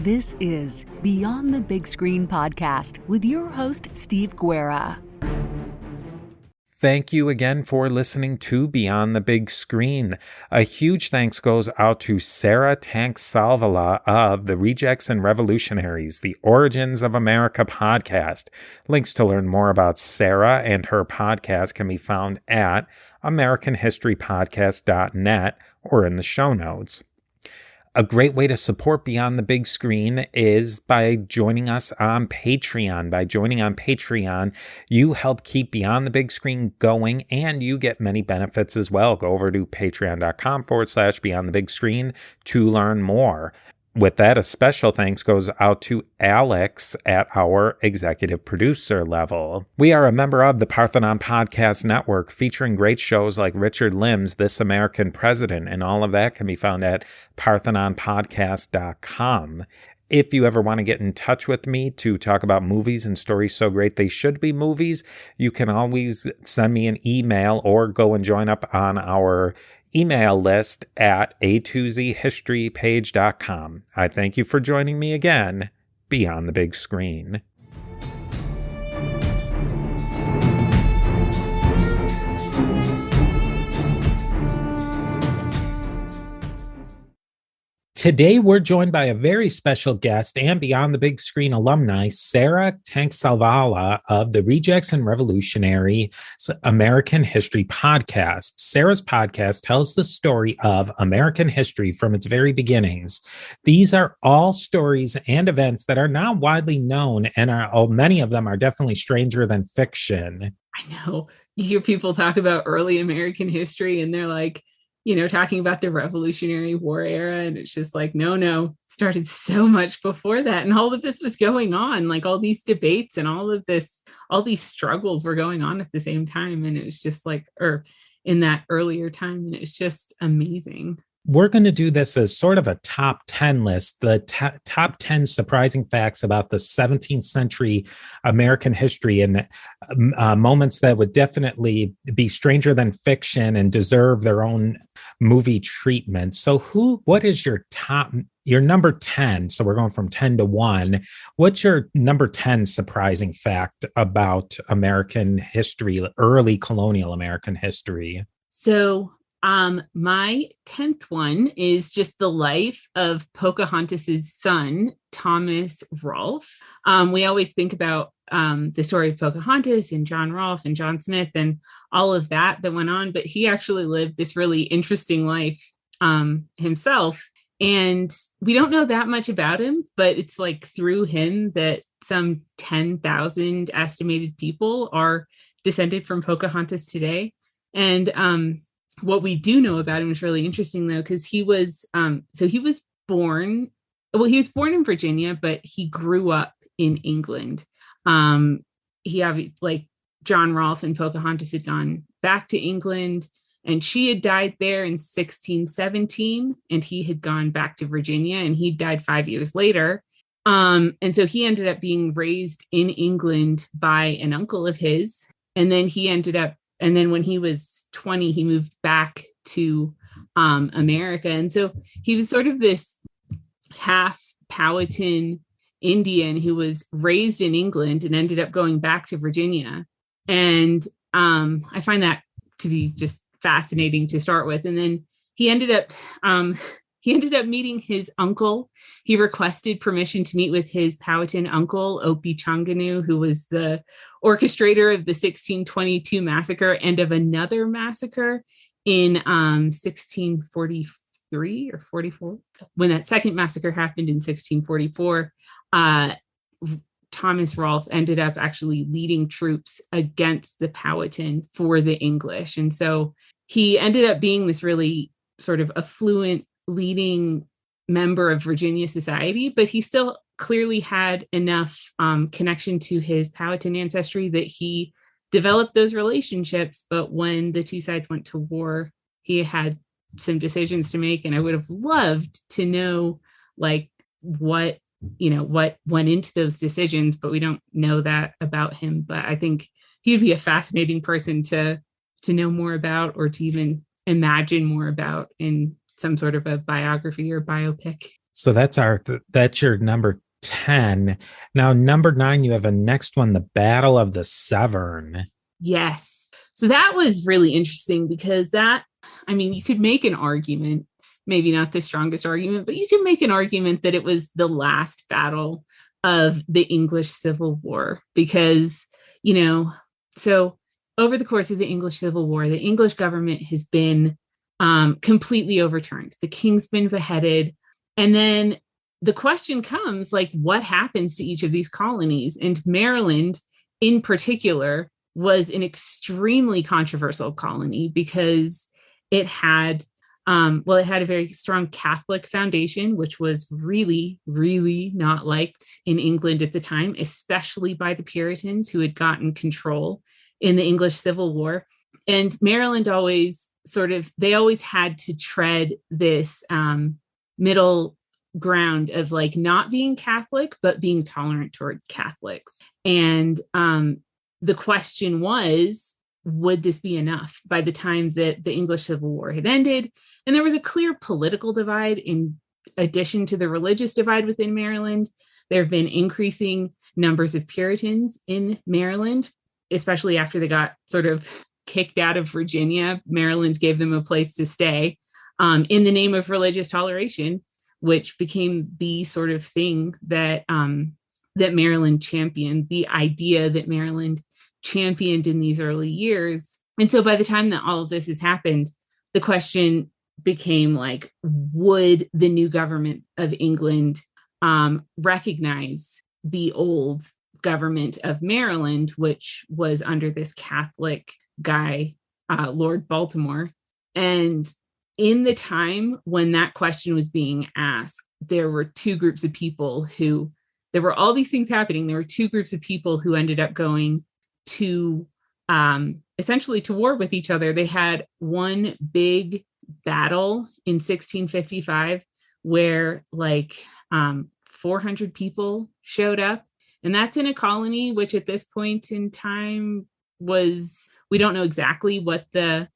This is Beyond the Big Screen podcast with your host, Steve Guerra. Thank you again for listening to Beyond the Big Screen. A huge thanks goes out to Sarah Tanksalvala of the Rejects and Revolutionaries, the Origins of America podcast. Links to learn more about Sarah and her podcast can be found at AmericanHistoryPodcast.net or in the show notes. A great way to support Beyond the Big Screen is by joining us on Patreon. By joining on Patreon, you help keep Beyond the Big Screen going, and you get many benefits as well. Go over to patreon.com/Beyond the Big Screen to learn more. With that, a special thanks goes out to Alex at our executive producer level. We are a member of the Parthenon Podcast Network, featuring great shows like Richard Lim's This American President, and all of that can be found at parthenonpodcast.com. If you ever want to get in touch with me to talk about movies and stories so great they should be movies, you can always send me an email or go and join up on our email list at a2zhistorypage.com. I thank you for joining me again, Beyond the Big Screen. Today, we're joined by a very special guest and Beyond the Big Screen alumni, Sarah Tanksalvala of the Rejects and Revolutionaries American History podcast. Sarah's podcast tells the story of American history from its very beginnings. These are all stories and events that are now widely known, and many of them are definitely stranger than fiction. I know. You hear people talk about early American history, and they're like, talking about the Revolutionary War era. And it's just like, no, it started so much before that. And all of this was going on, like all these debates and all these struggles were going on at the same time. And it was just like, or in that earlier time. And it's just amazing. We're going to do this as sort of a top 10 list, the top 10 surprising facts about the 17th century American history, and moments that would definitely be stranger than fiction and deserve their own movie treatment. So what is your number 10? So we're going from 10 to 1. What's your number 10 surprising fact about American history, early colonial American history? So my 10th one is just the life of Pocahontas's son, Thomas Rolfe. We always think about the story of Pocahontas and John Rolfe and John Smith and all of that went on, but he actually lived this really interesting life himself. And we don't know that much about him, but it's like through him that some 10,000 estimated people are descended from Pocahontas today. And what we do know about him is really interesting, though, because he was born in Virginia, but he grew up in England. He obviously, like John Rolfe and Pocahontas, had gone back to England, and she had died there in 1617, and he had gone back to Virginia, and he died 5 years later. And so he ended up being raised in England by an uncle of his, and then when he was 20, he moved back to America. And so he was sort of this half Powhatan Indian who was raised in England and ended up going back to Virginia. And I find that to be just fascinating to start with. And then he ended up meeting his uncle. He requested permission to meet with his Powhatan uncle, Opie Changanu, who was the orchestrator of the 1622 massacre and of another massacre in 1643 or 44. When that second massacre happened in 1644, Thomas Rolfe ended up actually leading troops against the Powhatan for the English. And so he ended up being this really sort of affluent leading member of Virginia society, but he still clearly had enough connection to his Powhatan ancestry that he developed those relationships. But when the two sides went to war, he had some decisions to make. And I would have loved to know like what went into those decisions, but we don't know that about him. But I think he would be a fascinating person to know more about, or to even imagine more about in some sort of a biography or biopic. So that's your number 10. Now, number 9, you have a next one, the Battle of the Severn. Yes. So that was really interesting because you could make an argument, maybe not the strongest argument, but you can make an argument that it was the last battle of the English Civil War because, so over the course of the English Civil War, the English government has been completely overturned. The king's been beheaded. And then the question comes, like, what happens to each of these colonies? And Maryland, in particular, was an extremely controversial colony because it had a very strong Catholic foundation, which was really, really not liked in England at the time, especially by the Puritans who had gotten control in the English Civil War. And Maryland always had to tread this middle ground of like not being Catholic, but being tolerant toward Catholics. And the question was, would this be enough by the time that the English Civil War had ended? And there was a clear political divide in addition to the religious divide within Maryland. There have been increasing numbers of Puritans in Maryland, especially after they got sort of kicked out of Virginia. Maryland gave them a place to stay in the name of religious toleration, which became the sort of thing that Maryland championed, the idea that Maryland championed in these early years. And so by the time that all of this has happened, the question became like, would the new government of England recognize the old government of Maryland, which was under this Catholic guy, Lord Baltimore? And in the time when that question was being asked, there were two groups of people there were all these things happening. There were two groups of people who ended up going to essentially to war with each other. They had one big battle in 1655 where 400 people showed up. And that's in a colony, which at this point in time we don't know exactly what the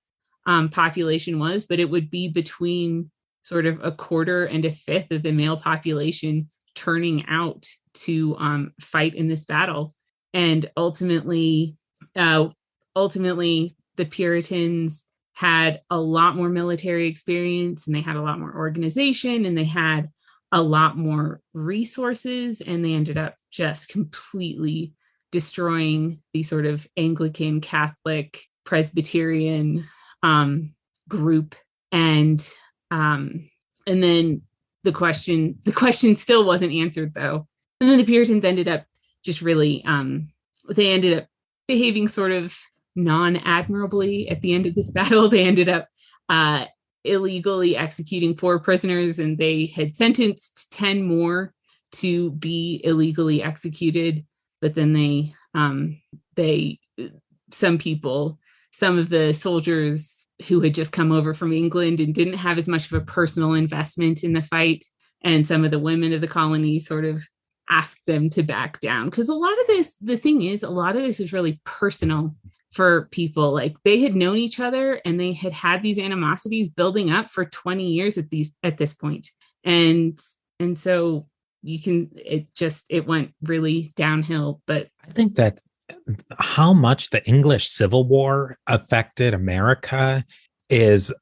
population was, but it would be between sort of a quarter and a fifth of the male population turning out to fight in this battle. And ultimately, the Puritans had a lot more military experience, and they had a lot more organization, and they had a lot more resources, and they ended up just completely destroying the sort of Anglican, Catholic, Presbyterian group. And then the question still wasn't answered, though. And then the Puritans ended up just really, they ended up behaving sort of non-admirably at the end of this battle. They ended up illegally executing 4 prisoners, and they had sentenced 10 more to be illegally executed. But then some of the soldiers who had just come over from England and didn't have as much of a personal investment in the fight, and some of the women of the colony sort of asked them to back down. Because a lot of this is really personal for people. Like, they had known each other and they had these animosities building up for 20 years at this point. And so it went really downhill. But I think that how much the English Civil War affected America is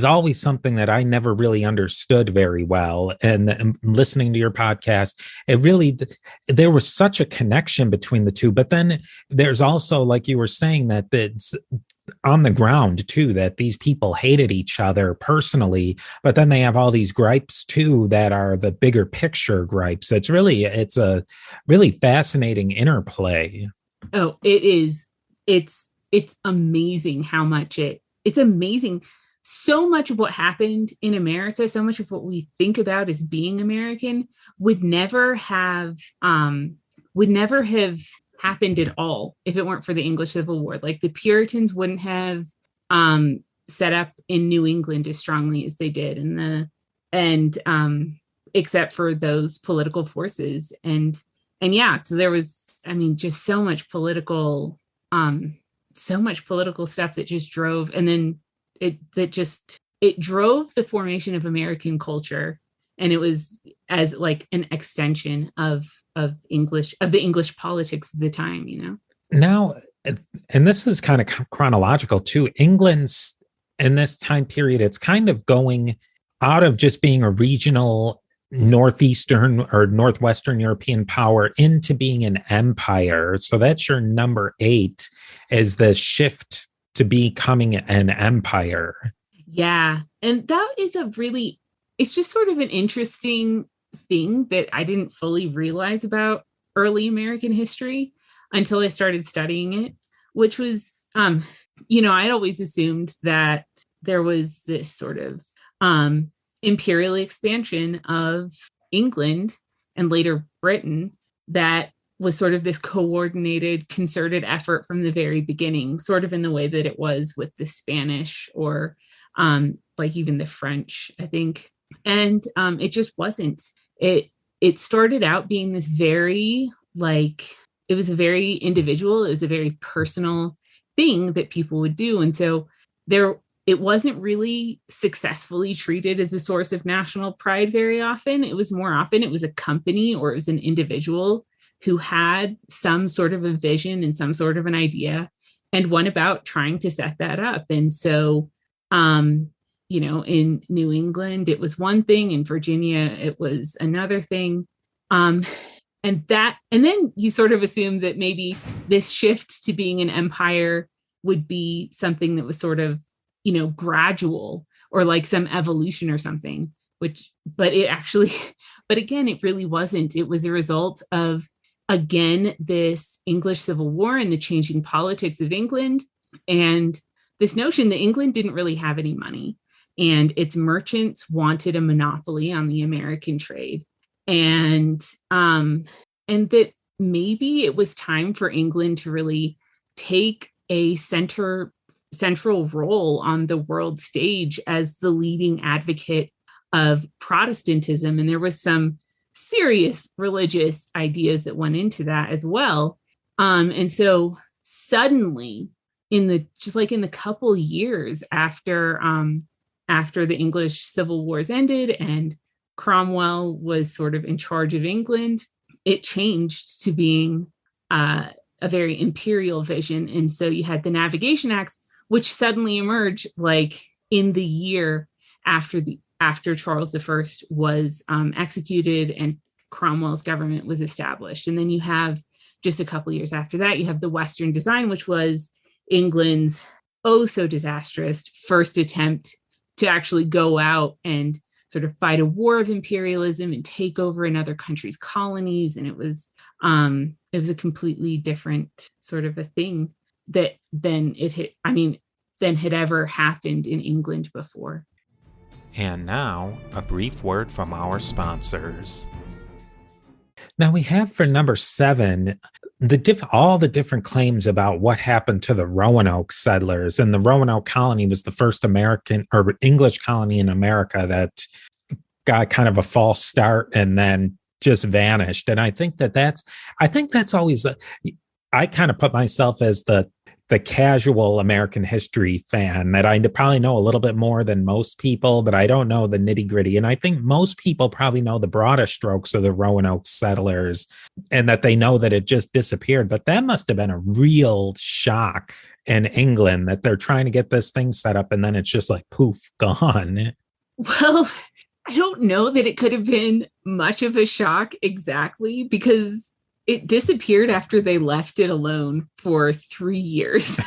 always something that I never really understood very well. And listening to your podcast, there was such a connection between the two. But then there's also, like you were saying, that it's on the ground too, that these people hated each other personally, but then they have all these gripes too that are the bigger picture gripes. It's a really fascinating interplay. Oh, it is. It's amazing how much it's amazing. So much of what happened in America, so much of what we think about as being American would never have happened at all if it weren't for the English Civil War. Like, the Puritans wouldn't have set up in New England as strongly as they did, except for those political forces. And so there was, just so much political stuff that just drove, and then it drove the formation of American culture. And it was as like an extension of the English politics of the time, Now, and this is kind of chronological too. England's in this time period, it's kind of going out of just being a regional northeastern or northwestern European power into being an empire. So that's your number 8, is the shift to becoming an empire. Yeah. And that is it's just sort of an interesting thing that I didn't fully realize about early American history until I started studying it, which was, I'd always assumed that there was this sort of imperial expansion of England and later Britain that was sort of this coordinated, concerted effort from the very beginning, sort of in the way that it was with the Spanish or like even the French, I think. And it just wasn't. It started out being this very it was a very individual, it was a very personal thing that people would do. And so it wasn't really successfully treated as a source of national pride very often. It was more often, it was a company or it was an individual who had some sort of a vision and some sort of an idea and went about trying to set that up. And so, in New England, it was one thing. In Virginia, it was another thing. And then you sort of assume that maybe this shift to being an empire would be something that was sort of, gradual or like some evolution or something, but again, it really wasn't. It was a result of, again, this English Civil War and the changing politics of England. And this notion that England didn't really have any money and its merchants wanted a monopoly on the American trade. And that maybe it was time for England to really take a central role on the world stage as the leading advocate of Protestantism. And there was some serious religious ideas that went into that as well. And so suddenly in the couple years after the English Civil Wars ended and Cromwell was sort of in charge of England, it changed to being a very imperial vision. And so you had the Navigation Acts, which suddenly emerged like in the year after Charles I was executed and Cromwell's government was established. And then you have just a couple years after that, you have the Western Design, which was England's so disastrous first attempt to actually go out and sort of fight a war of imperialism and take over another country's colonies. And it was a completely different sort of a thing that than had ever happened in England before. And now, a brief word from our sponsors. Now we have for number 7, all the different claims about what happened to the Roanoke settlers. And the Roanoke colony was the first American or English colony in America that got kind of a false start and then just vanished. And I think that's always, I kind of put myself as the casual American history fan, that I probably know a little bit more than most people, but I don't know the nitty gritty. And I think most people probably know the broadest strokes of the Roanoke settlers and that they know that it just disappeared. But that must have been a real shock in England that they're trying to get this thing set up and then it's just like poof, gone. Well, I don't know that it could have been much of a shock exactly, because it disappeared after they left it alone for 3 years,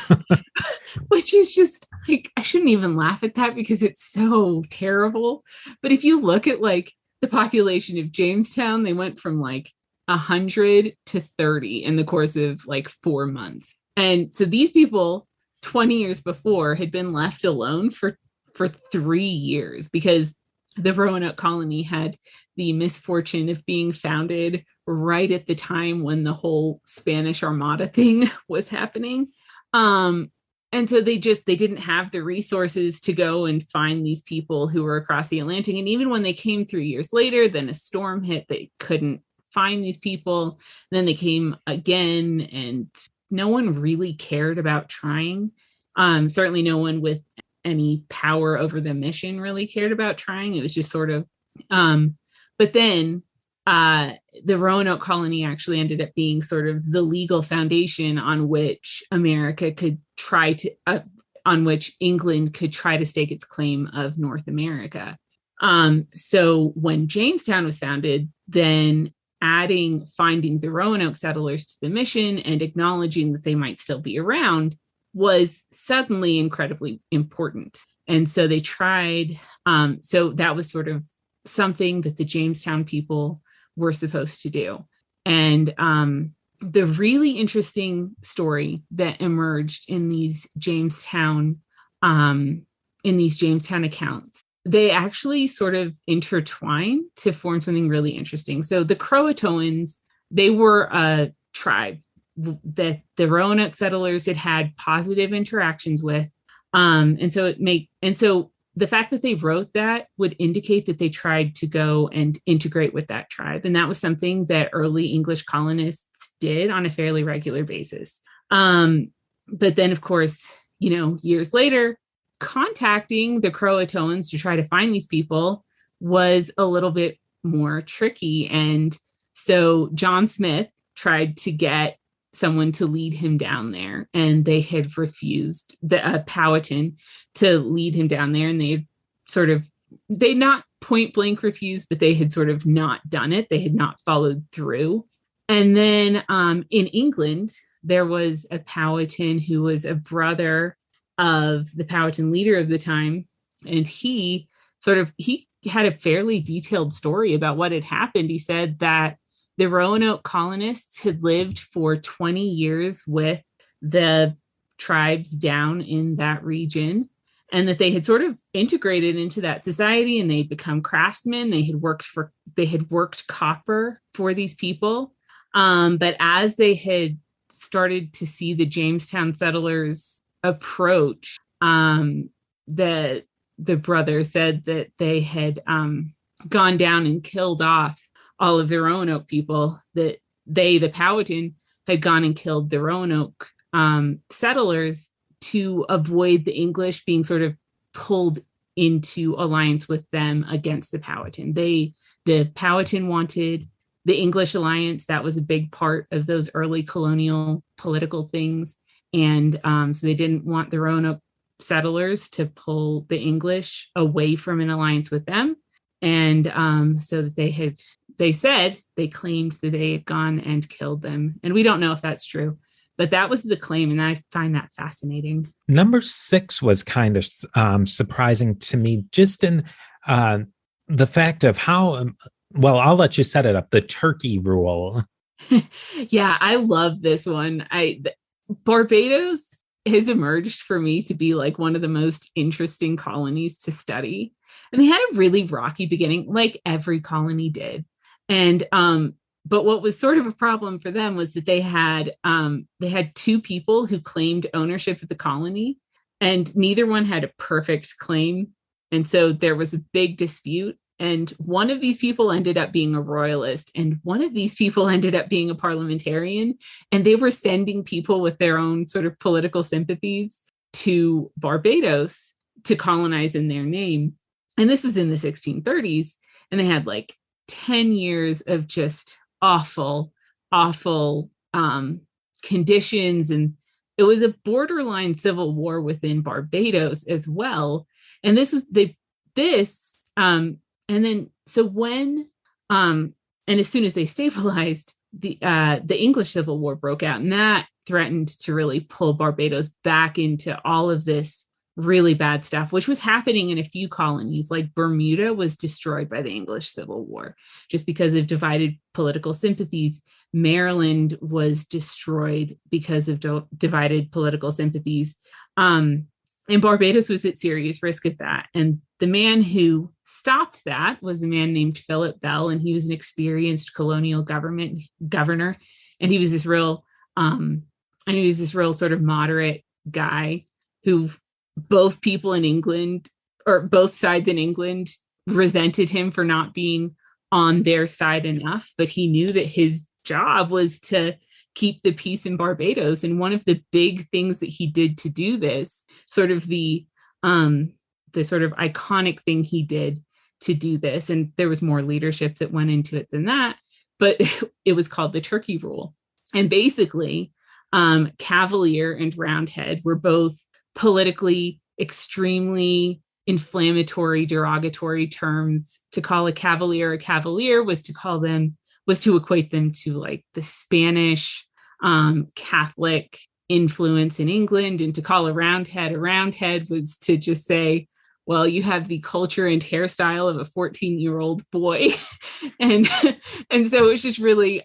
which is just like, I shouldn't even laugh at that because it's so terrible. But if you look at like the population of Jamestown, they went from like 100 to 30 in the course of like 4 months. And so these people 20 years before had been left alone for 3 years because the Roanoke colony had the misfortune of being founded right at the time when the whole Spanish Armada thing was happening. And so they didn't have the resources to go and find these people who were across the Atlantic. And even when they came 3 years later, then a storm hit, they couldn't find these people. And then they came again and no one really cared about trying. Certainly no one with any power over the mission really cared about trying. It was just sort of But then the Roanoke colony actually ended up being sort of the legal foundation on which America could try to, on which England could try to stake its claim of North America. So when Jamestown was founded, then finding the Roanoke settlers to the mission and acknowledging that they might still be around was suddenly incredibly important. And so they tried, so that was sort of something that the Jamestown people were supposed to do. And the really interesting story that emerged in these Jamestown accounts, they actually sort of intertwine to form something really interesting. So the Croatoans, they were a tribe that the Roanoke settlers had positive interactions with. And so the fact that they wrote that would indicate that they tried to go and integrate with that tribe. And that was something that early English colonists did on a fairly regular basis. But then, of course, years later, contacting the Croatoans to try to find these people was a little bit more tricky. And so John Smith tried to get someone to lead him down there, and they had refused, the Powhatan, to lead him down there. And they not point blank refused, but they had sort of not done it. They had not followed through. And then in England, there was a Powhatan who was a brother of the Powhatan leader of the time. And he had a fairly detailed story about what had happened. He said that the Roanoke colonists had lived for 20 years with the tribes down in that region, and that they had sort of integrated into that society, and they'd become craftsmen. They had worked copper for these people. But as they had started to see the Jamestown settlers approach, the brother said that they had gone down and killed off all of the Roanoke people, that the Powhatan, had gone and killed the Roanoke settlers to avoid the English being sort of pulled into alliance with them against the Powhatan. The Powhatan wanted the English alliance. That was a big part of those early colonial political things. And so they didn't want the Roanoke settlers to pull the English away from an alliance with them. And so that they claimed that they had gone and killed them. And we don't know if that's true, but that was the claim. And I find that fascinating. Number 6 was kind of surprising to me, just in the fact of how, well, I'll let you set it up, the turkey rule. Yeah, I love this one. Barbados has emerged for me to be like one of the most interesting colonies to study. And they had a really rocky beginning, like every colony did. And but what was sort of a problem for them was that they had 2 people who claimed ownership of the colony, and neither one had a perfect claim. And so there was a big dispute. And one of these people ended up being a royalist, and one of these people ended up being a parliamentarian. And they were sending people with their own sort of political sympathies to Barbados to colonize in their name. And this is in the 1630s. And they had like 10 years of just awful conditions. And it was a borderline civil war within Barbados as well. And and then, so when, and as soon as they stabilized, the English Civil War broke out, and that threatened to really pull Barbados back into all of this really bad stuff, which was happening in a few colonies. Like Bermuda was destroyed by the English Civil War just because of divided political sympathies. Maryland was destroyed because of divided political sympathies. And Barbados was at serious risk of that. And the man who stopped that was a man named Philip Bell, and he was an experienced colonial governor. And he was this real sort of moderate guy who both people in England, or both sides in England, resented him for not being on their side enough. But he knew that his job was to keep the peace in Barbados. And one of the big things that he did to do this, sort of the sort of iconic thing he did to do this. And there was more leadership that went into it than that, but it was called the Turkey Rule. And basically, Cavalier and Roundhead were both politically extremely inflammatory, derogatory terms. To call a Cavalier was to equate them to like the Spanish Catholic influence in England. And to call a Roundhead was to just say, well, you have the culture and hairstyle of a 14-year-old boy. and so it was really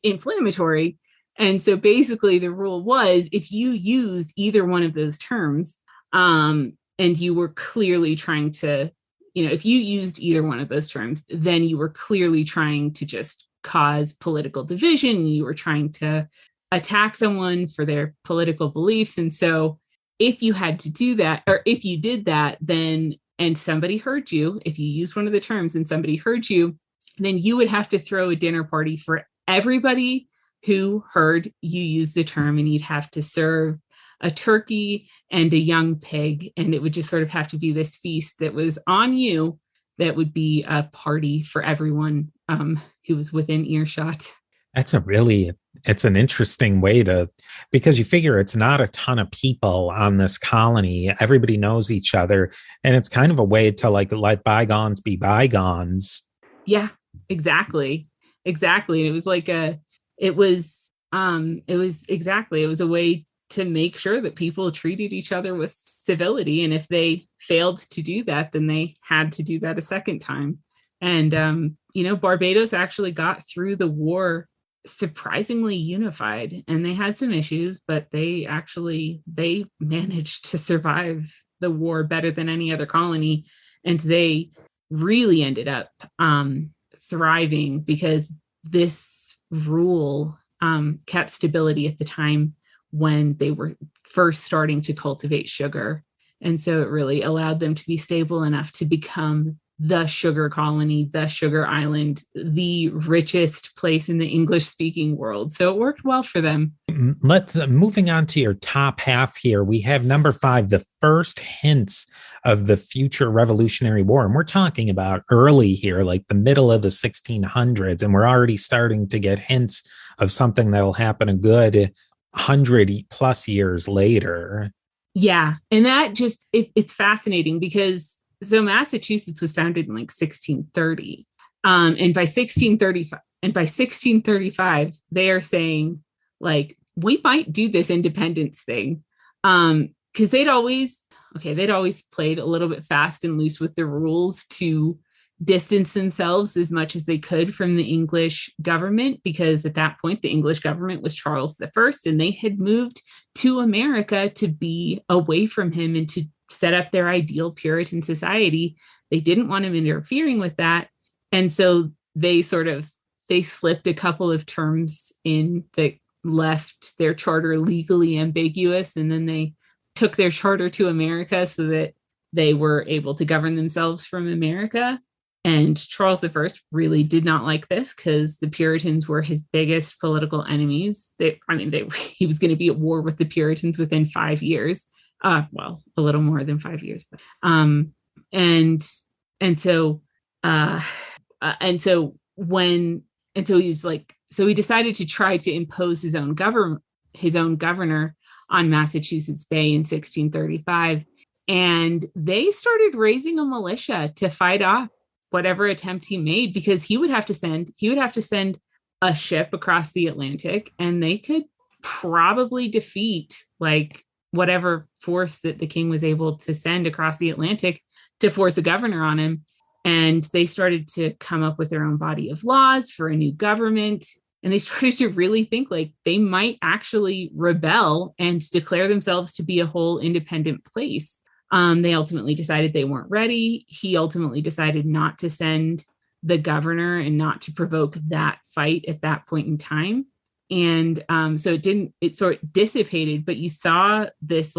inflammatory. And so basically the rule was, if you used either one of those terms, and you were clearly trying to, if you used either one of those terms, then you were clearly trying to just cause political division. You were trying to attack someone for their political beliefs. And so if you had to do that, or if you did that, then, and somebody heard you, if you used one of the terms and somebody heard you, then you would have to throw a dinner party for everybody who heard you use the term, and you'd have to serve a turkey and a young pig. And it would just sort of have to be this feast that was on you, that would be a party for everyone who was within earshot. It's an interesting way because you figure it's not a ton of people on this colony. Everybody knows each other. And it's kind of a way to like let bygones be bygones. Yeah, exactly. It was like it was a way to make sure that people treated each other with civility. And if they failed to do that, then they had to do that a second time. And, Barbados actually got through the war surprisingly unified, and they had some issues, but they managed to survive the war better than any other colony. And they really ended up thriving because this rule kept stability at the time when they were first starting to cultivate sugar. And so it really allowed them to be stable enough to become the sugar colony, the sugar island, the richest place in the English-speaking world. So it worked well for them. Moving on to your top half here, we have number 5, the first hints of the future Revolutionary War. And we're talking about early here, like the middle of the 1600s. And we're already starting to get hints of something that'll happen a good 100 plus years later. Yeah. And that just, it's fascinating because so Massachusetts was founded in like 1630. And by 1635, they are saying like, we might do this independence thing. Because they'd always played a little bit fast and loose with the rules to distance themselves as much as they could from the English government, because at that point, the English government was Charles I, and they had moved to America to be away from him and to set up their ideal Puritan society. They didn't want him interfering with that. And so they slipped a couple of terms in that left their charter legally ambiguous. And then they took their charter to America so that they were able to govern themselves from America. And Charles I really did not like this because the Puritans were his biggest political enemies. He was going to be at war with the Puritans within 5 years. A little more than 5 years. So he decided to try to impose his own governor on Massachusetts Bay in 1635. And they started raising a militia to fight off whatever attempt he made, because he would have to send a ship across the Atlantic, and they could probably defeat like whatever force that the king was able to send across the Atlantic to force a governor on him. And they started to come up with their own body of laws for a new government. And they started to really think like they might actually rebel and declare themselves to be a whole independent place. They ultimately decided they weren't ready. He ultimately decided not to send the governor and not to provoke that fight at that point in time. And so it sort of dissipated, but you saw this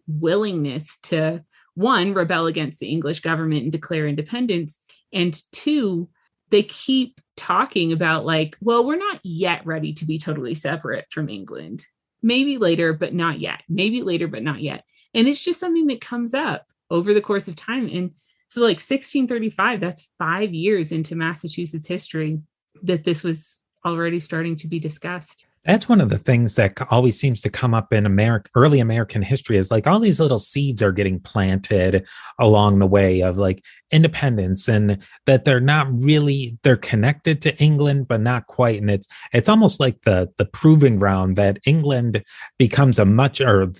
willingness to, one, rebel against the English government and declare independence. And two, they keep talking about like, well, we're not yet ready to be totally separate from England. Maybe later, but not yet. Maybe later, but not yet. And it's just something that comes up over the course of time. And so like 1635, that's 5 years into Massachusetts history that this was already starting to be discussed. That's one of the things that always seems to come up in early American history is like all these little seeds are getting planted along the way of like independence, and that they're not really, they're connected to England, but not quite. And it's almost like the proving ground that England becomes or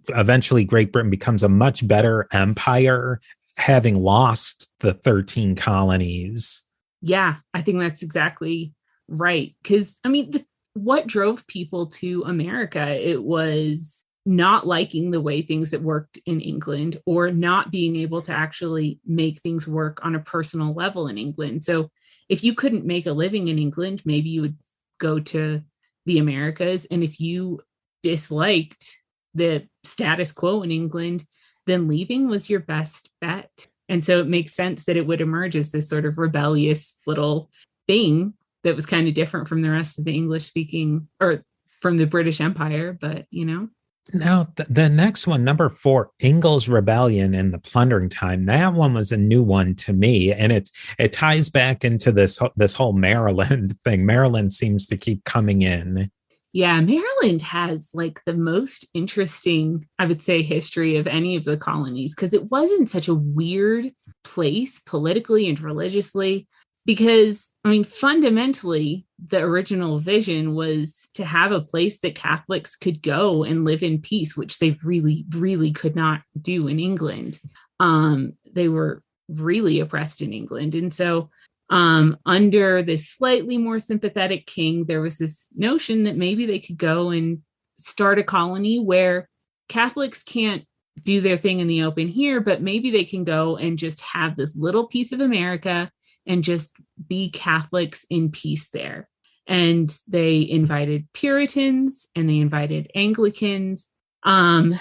eventually Great Britain becomes a much better empire, having lost the 13 colonies. Yeah, I think that's exactly right. Because, I mean, what drove people to America? It was not liking the way things that worked in England, or not being able to actually make things work on a personal level in England. So if you couldn't make a living in England, maybe you would go to the Americas. And if you disliked the status quo in England, then leaving was your best bet. And so it makes sense that it would emerge as this sort of rebellious little thing that was kind of different from the rest of the English speaking, or from the British Empire, but Now, the next one, number 4, Ingles Rebellion and the Plundering Time. That one was a new one to me, and it ties back into this whole Maryland thing. Maryland seems to keep coming in. Yeah, Maryland has like the most interesting, I would say, history of any of the colonies, because it wasn't such a weird place politically and religiously. Because, I mean, fundamentally, the original vision was to have a place that Catholics could go and live in peace, which they really, really could not do in England. They were really oppressed in England. And so under this slightly more sympathetic king, there was this notion that maybe they could go and start a colony where Catholics can't do their thing in the open here, but maybe they can go and just have this little piece of America and just be Catholics in peace there. And they invited Puritans and they invited Anglicans. And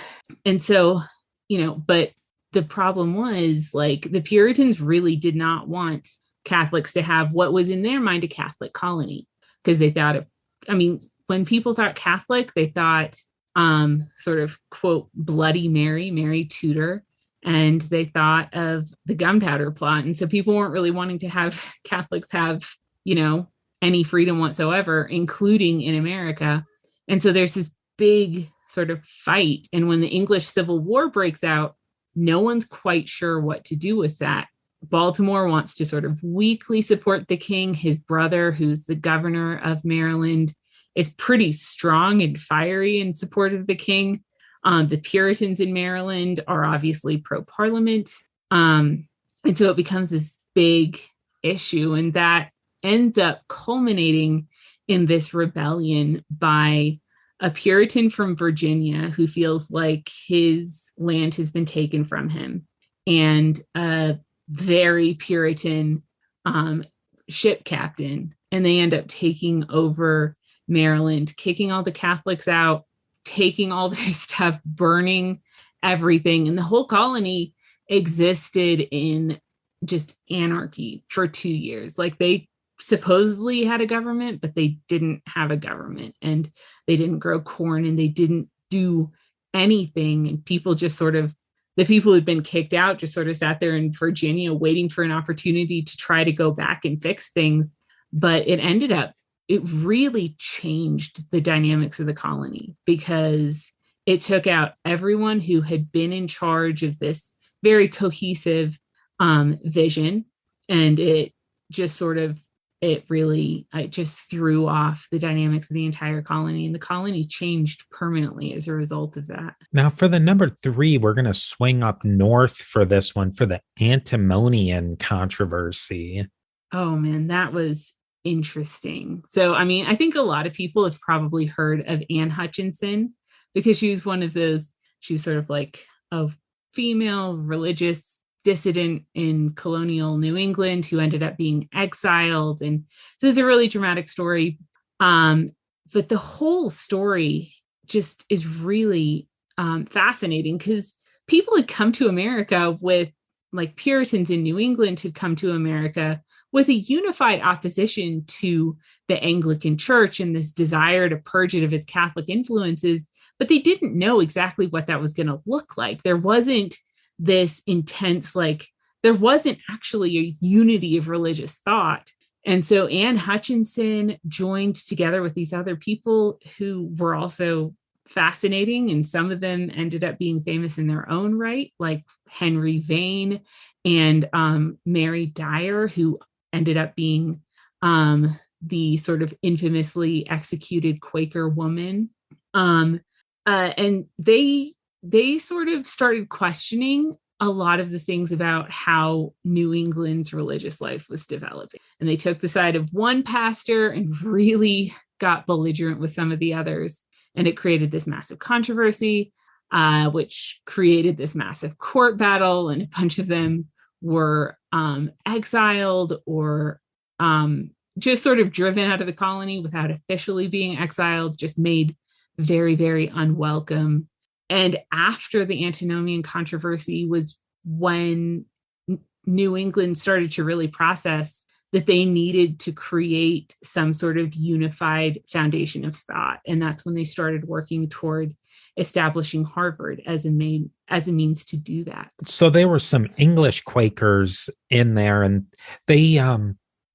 so, but the problem was like the Puritans really did not want Catholics to have what was in their mind a Catholic colony, because they thought when people thought Catholic, they thought sort of, quote, Bloody Mary Tudor. And they thought of the Gunpowder Plot. And so people weren't really wanting to have Catholics have, any freedom whatsoever, including in America. And so there's this big sort of fight. And when the English Civil War breaks out, no one's quite sure what to do with that. Baltimore wants to sort of weakly support the king. His brother, who's the governor of Maryland, is pretty strong and fiery in support of the king. The Puritans in Maryland are obviously pro-Parliament. And so it becomes this big issue. And that ends up culminating in this rebellion by a Puritan from Virginia who feels like his land has been taken from him, and a very Puritan ship captain. And they end up taking over Maryland, kicking all the Catholics out, taking all their stuff, burning everything. And the whole colony existed in just anarchy for 2 years. Like they supposedly had a government, but they didn't have a government, and they didn't grow corn, and they didn't do anything. And people just sort of, the people who'd been kicked out just sort of sat there in Virginia waiting for an opportunity to try to go back and fix things. But it really changed the dynamics of the colony, because it took out everyone who had been in charge of this very cohesive vision. And it just threw off the dynamics of the entire colony, and the colony changed permanently as a result of that. Now for the number 3, we're going to swing up north for this one, for the Antinomian controversy. Oh man, that was interesting. So, I mean, I think a lot of people have probably heard of Anne Hutchinson, because she was she was sort of like a female religious dissident in colonial New England who ended up being exiled. And so it's a really dramatic story. But the whole story just is really fascinating, because people had come to America with, like Puritans in New England had come to America with a unified opposition to the Anglican Church and this desire to purge it of its Catholic influences, but they didn't know exactly what that was going to look like. There wasn't this intense, like, there wasn't actually a unity of religious thought. And so Anne Hutchinson joined together with these other people who were also fascinating, and some of them ended up being famous in their own right, like Henry Vane and Mary Dyer, who ended up being the sort of infamously executed Quaker woman. And they sort of started questioning a lot of the things about how New England's religious life was developing. And they took the side of one pastor and really got belligerent with some of the others. And it created this massive controversy, which created this massive court battle. And a bunch of them were exiled or just sort of driven out of the colony without officially being exiled, just made very, very unwelcome. And after the Antinomian controversy was when New England started to really process that they needed to create some sort of unified foundation of thought. And that's when they started working toward establishing Harvard as a means to do that. So there were some English Quakers in there, and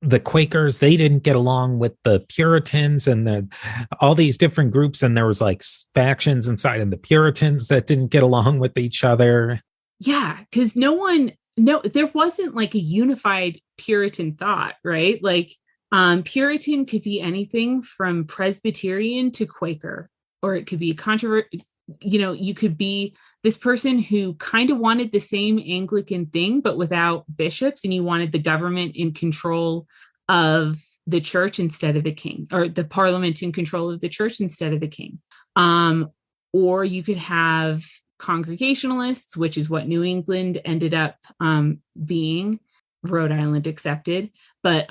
the Quakers, they didn't get along with the Puritans and all these different groups. And there was like factions inside of the Puritans that didn't get along with each other. Yeah, because there wasn't like a unified Puritan thought, right? Like Puritan could be anything from Presbyterian to Quaker, or it could be a controversy. You could be this person who kind of wanted the same Anglican thing, but without bishops, and you wanted the government in control of the church instead of the king, or the parliament in control of the church instead of the king. Or you could have Congregationalists, which is what New England ended up being, Rhode Island accepted. But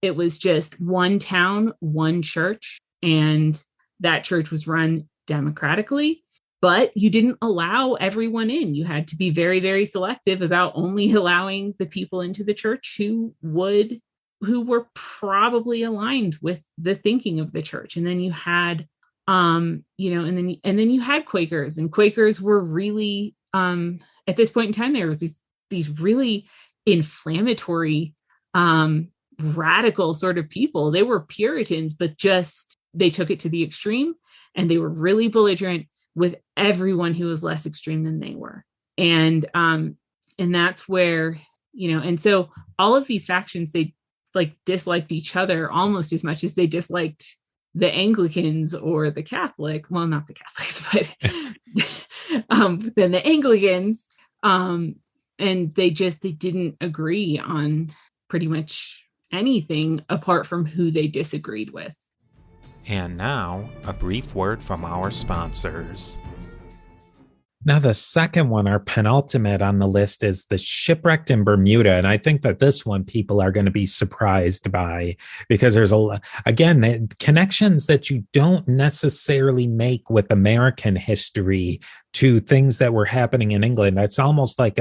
it was just one town, one church, and that church was run democratically, but you didn't allow everyone in. You had to be very, very selective about only allowing the people into the church who were probably aligned with the thinking of the church. And then you had, and then you had Quakers, and Quakers were really, at this point in time, there was these really inflammatory, radical sort of people. They were Puritans, but they took it to the extreme. And they were really belligerent with everyone who was less extreme than they were. And that's where, and so all of these factions, they like disliked each other almost as much as they disliked the Anglicans or the Catholic. Well, not the Catholics, but then the Anglicans. And they didn't agree on pretty much anything apart from who they disagreed with. And now, a brief word from our sponsors. Now, the second one, our penultimate on the list, is the shipwrecked in Bermuda. And I think that this one people are going to be surprised by, because there's the connections that you don't necessarily make with American history to things that were happening in England. It's almost like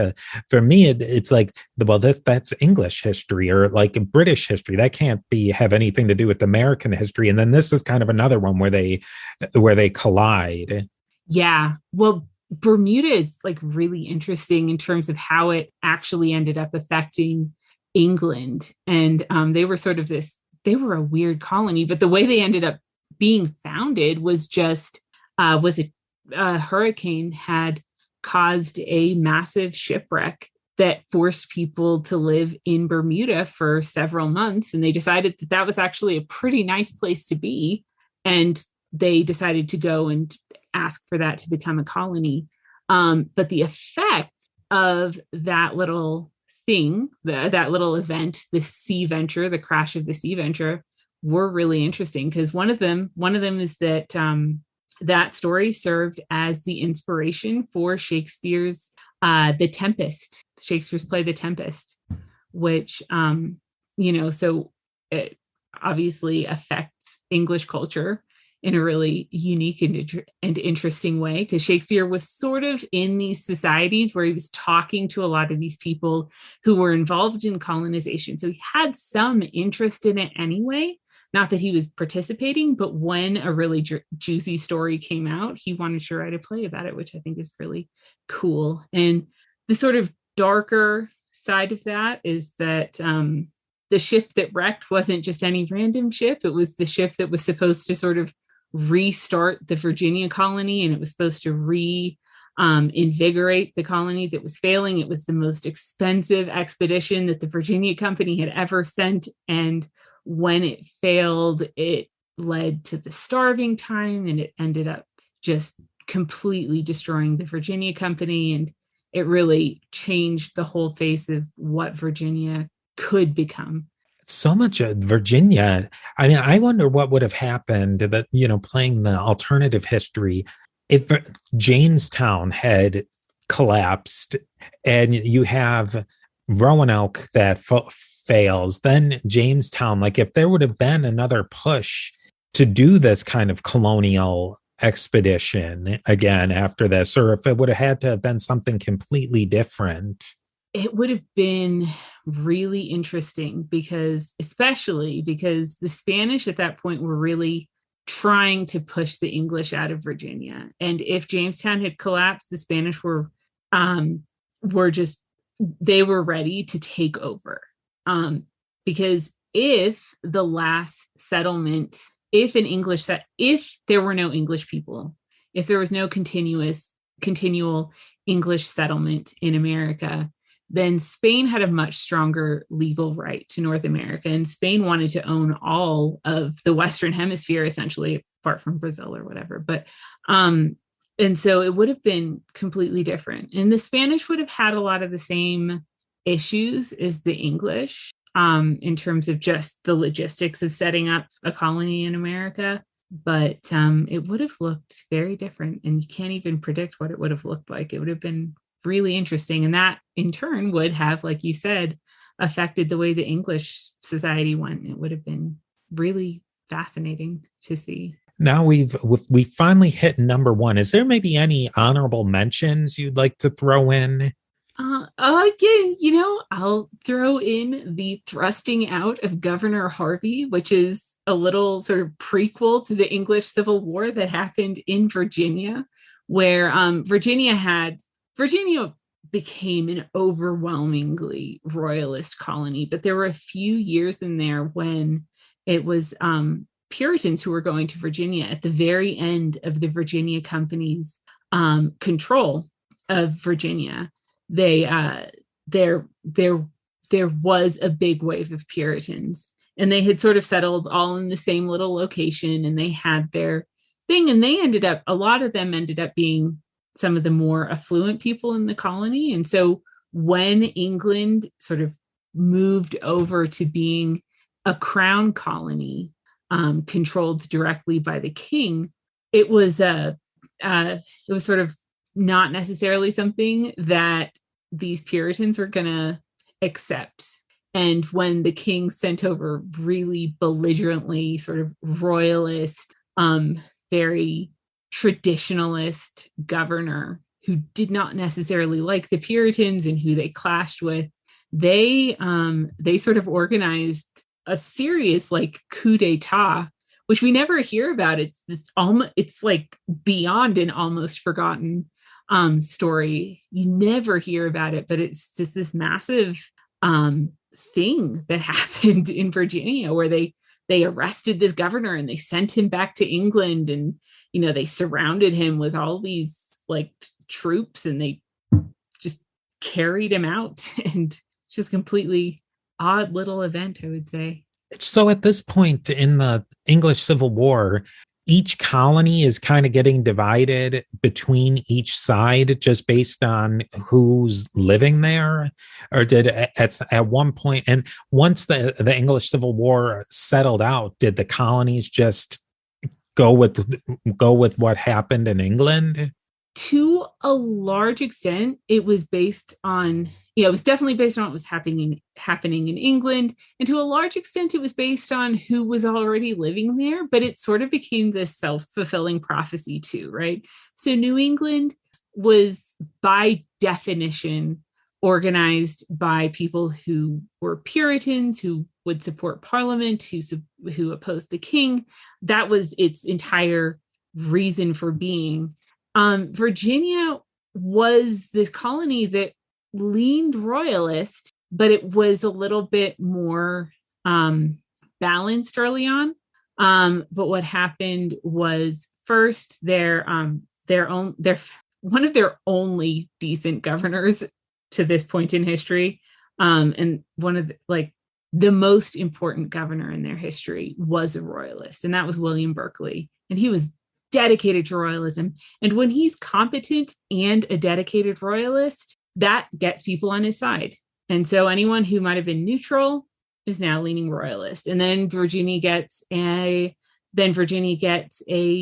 for me, it's like, well, that's English history, or like British history. That can't have anything to do with American history. And then this is kind of another one where they collide. Yeah. Well, Bermuda is like really interesting in terms of how it actually ended up affecting England. And they were sort of they were a weird colony, but the way they ended up being founded was just, a hurricane had caused a massive shipwreck that forced people to live in Bermuda for several months. And they decided that was actually a pretty nice place to be. And they decided to go and ask for that to become a colony. But the effects of that little thing, that little event, the Sea Venture, the crash of the Sea Venture, were really interesting, because one of them is that that story served as the inspiration for Shakespeare's The Tempest, Shakespeare's play The Tempest, which, so it obviously affects English culture in a really unique and interesting way, because Shakespeare was sort of in these societies where he was talking to a lot of these people who were involved in colonization. So he had some interest in it anyway. Not that he was participating, but when a really juicy story came out, he wanted to write a play about it, which I think is really cool. And the sort of darker side of that is that the ship that wrecked wasn't just any random ship. It was the ship that was supposed to sort of restart the Virginia colony, and it was supposed to invigorate the colony that was failing. It was the most expensive expedition that the Virginia Company had ever sent. And when it failed, it led to the starving time, and it ended up just completely destroying the Virginia Company. And it really changed the whole face of what Virginia could become. So much of Virginia. I mean, I wonder what would have happened that, playing the alternative history, if Jamestown had collapsed and you have Roanoke that fails, then Jamestown, like if there would have been another push to do this kind of colonial expedition again after this, or if it would have had to have been something completely different. It would have been really interesting especially because the Spanish at that point were really trying to push the English out of Virginia. And if Jamestown had collapsed, the Spanish were ready to take over. Because if the last settlement, if there were no English people, if there was no continual English settlement in America, then Spain had a much stronger legal right to North America. And Spain wanted to own all of the Western Hemisphere, essentially, apart from Brazil or whatever. But, and so it would have been completely different. And the Spanish would have had a lot of the same issues as the English in terms of just the logistics of setting up a colony in America. But it would have looked very different. And you can't even predict what it would have looked like. It would have been really interesting. And that in turn would have, like you said, affected the way the English society went. It would have been really fascinating to see. Now we finally hit number one. Is there maybe any honorable mentions you'd like to throw in? Again, I'll throw in the thrusting out of Governor Harvey, which is a little sort of prequel to the English Civil War that happened in Virginia, where Virginia became an overwhelmingly royalist colony, but there were a few years in there when it was Puritans who were going to Virginia at the very end of the Virginia Company's control of Virginia. There was a big wave of Puritans, and they had sort of settled all in the same little location, and they had their thing, and a lot of them ended up being some of the more affluent people in the colony. And so when England sort of moved over to being a crown colony, controlled directly by the king, it was sort of not necessarily something that these Puritans were going to accept. And when the king sent over really belligerently sort of royalist, very traditionalist governor who did not necessarily like the Puritans and who they clashed with, they sort of organized a serious coup d'etat, which we never hear about. It's like beyond an almost forgotten story. You never hear about it, but it's just this massive thing that happened in Virginia where they arrested this governor and they sent him back to England, and they surrounded him with all these troops, and they just carried him out. And it's just completely odd little event, I would say. So at this point in the English Civil War, each colony is kind of getting divided between each side just based on who's living there? Or did at one point, and once the English Civil War settled out, did the colonies just go with what happened in England? To a large extent, it was based on, it was definitely based on what was happening in England. And to a large extent, it was based on who was already living there. But it sort of became this self-fulfilling prophecy too, right? So New England was by definition organized by people who were Puritans, who would support Parliament, who opposed the king. That was its entire reason for being. Virginia was this colony that leaned royalist, but it was a little bit more balanced early on. But what happened was first their one of their only decent governors to this point in history, and one of the most important governor in their history was a royalist, and that was William Berkeley. And he was dedicated to royalism. And when he's competent and a dedicated royalist, that gets people on his side. And so anyone who might have been neutral is now leaning royalist. And then Virginia gets a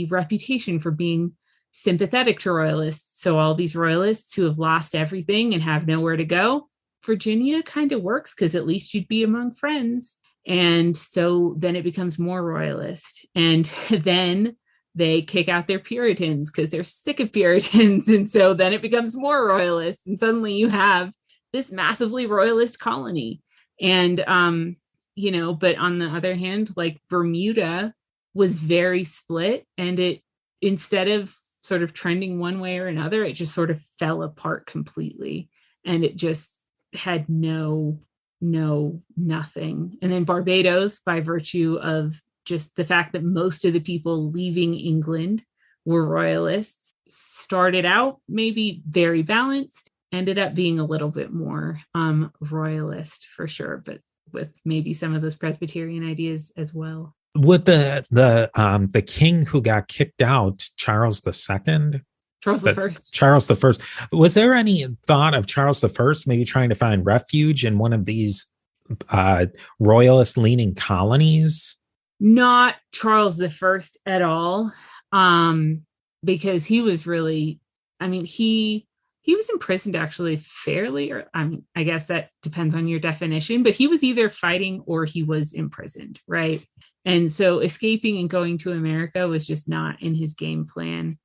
reputation for being sympathetic to royalists. So all these royalists who have lost everything and have nowhere to go, Virginia kind of works because at least you'd be among friends. And so then it becomes more royalist. And then they kick out their Puritans because they're sick of Puritans. And so then it becomes more royalist. And suddenly you have this massively royalist colony. And, but on the other hand, like Bermuda was very split, and it, instead of sort of trending one way or another, it just sort of fell apart completely. And it just had nothing. And then Barbados, by virtue of just the fact that most of the people leaving England were royalists, started out maybe very balanced, ended up being a little bit more royalist for sure, but with maybe some of those Presbyterian ideas as well. Would the king who got kicked out, Charles II? Charles I. Was there any thought of Charles I maybe trying to find refuge in one of these royalist leaning colonies? Not Charles I at all, because he was really, he was imprisoned actually fairly, or I guess that depends on your definition, but he was either fighting or he was imprisoned, right? And so escaping and going to America was just not in his game plan.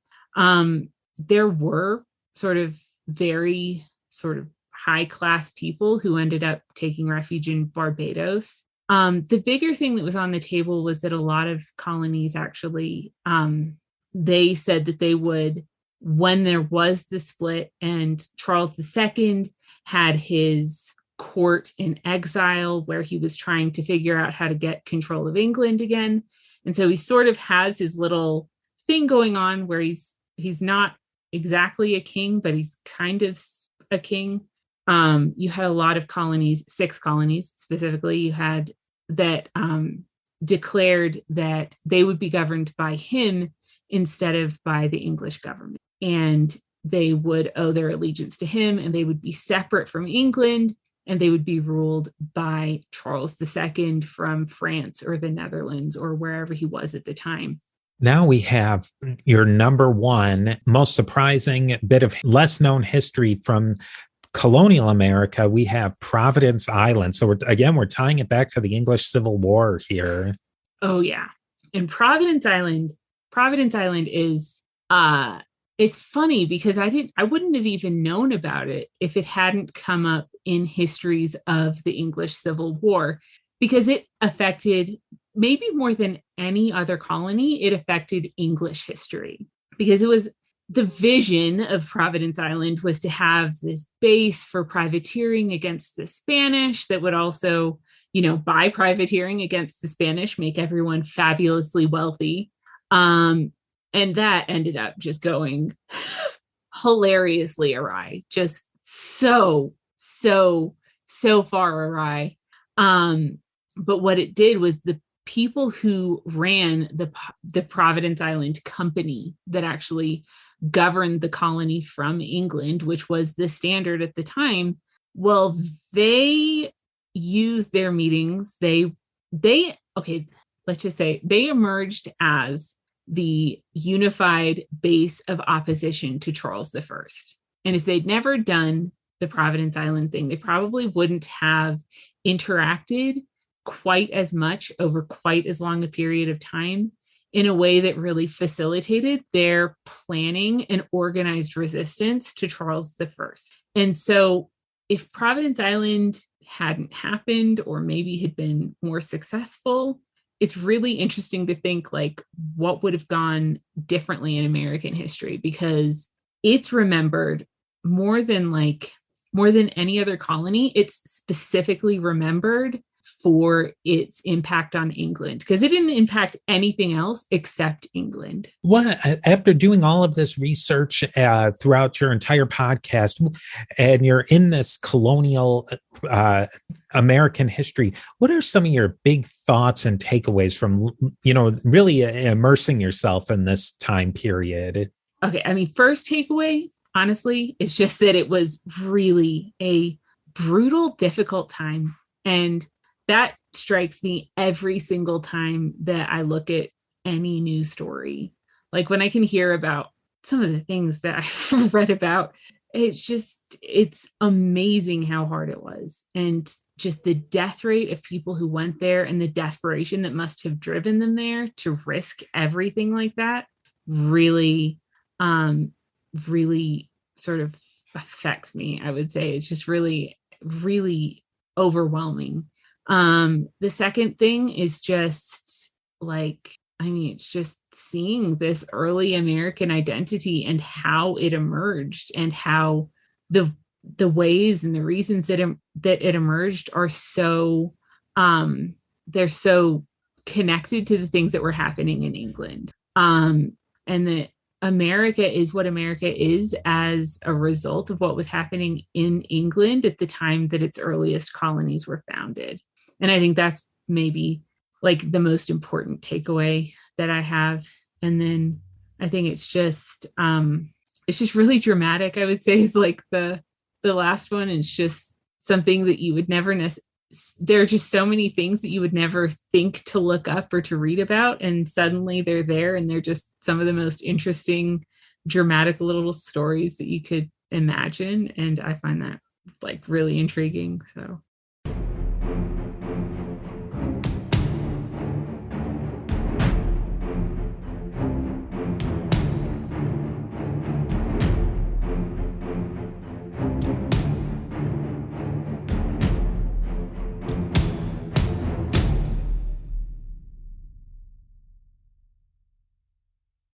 There were sort of very sort of high class people who ended up taking refuge in Barbados. The bigger thing that was on the table was that a lot of colonies actually, they said that they would, when there was the split and Charles II had his court in exile where he was trying to figure out how to get control of England again. And so he sort of has his little thing going on where he's not exactly a king, but he's kind of a king. You had a lot of colonies, 6 colonies specifically, you had that declared that they would be governed by him instead of by the English government. And they would owe their allegiance to him, and they would be separate from England, and they would be ruled by Charles II from France or the Netherlands or wherever he was at the time. Now we have your number one most surprising bit of less known history from colonial America. We have Providence Island. So we're tying it back to the English Civil War here. Oh yeah. And Providence Island is it's funny because I wouldn't have even known about it if it hadn't come up in histories of the English Civil War, because it affected, maybe more than any other colony, it affected English history, because it was the vision of Providence Island was to have this base for privateering against the Spanish that would also, by privateering against the Spanish, make everyone fabulously wealthy. And that ended up just going hilariously awry, just so far awry. But what it did was the people who ran the Providence Island Company that actually governed the colony from England, which was the standard at the time, well, they used their meetings. Let's just say they emerged as the unified base of opposition to Charles I. And if they'd never done the Providence Island thing, they probably wouldn't have interacted quite as much over quite as long a period of time in a way that really facilitated their planning and organized resistance to Charles I. And so if Providence Island hadn't happened, or maybe had been more successful, it's really interesting to think like what would have gone differently in American history, because it's remembered more than like more than any other colony, it's specifically remembered for its impact on England, because it didn't impact anything else except England. What, after doing all of this research throughout your entire podcast, and you're in this colonial American history, what are some of your big thoughts and takeaways from, really immersing yourself in this time period? Okay, I mean, first takeaway, honestly, is just that it was really a brutal, difficult time. And that strikes me every single time that I look at any news story. Like when I can hear about some of the things that I've read about, it's amazing how hard it was. And just the death rate of people who went there and the desperation that must have driven them there to risk everything like that really, really sort of affects me. I would say it's just really, really overwhelming. The second thing is just it's just seeing this early American identity and how it emerged, and how the ways and the reasons that it emerged are so, they're so connected to the things that were happening in England. And that America is what America is as a result of what was happening in England at the time that its earliest colonies were founded. And I think that's maybe like the most important takeaway that I have. And then I think it's just really dramatic. I would say is like the last one is just something that you would never there are just so many things that you would never think to look up or to read about. And suddenly they're there, and they're just some of the most interesting, dramatic little stories that you could imagine. And I find that like really intriguing. So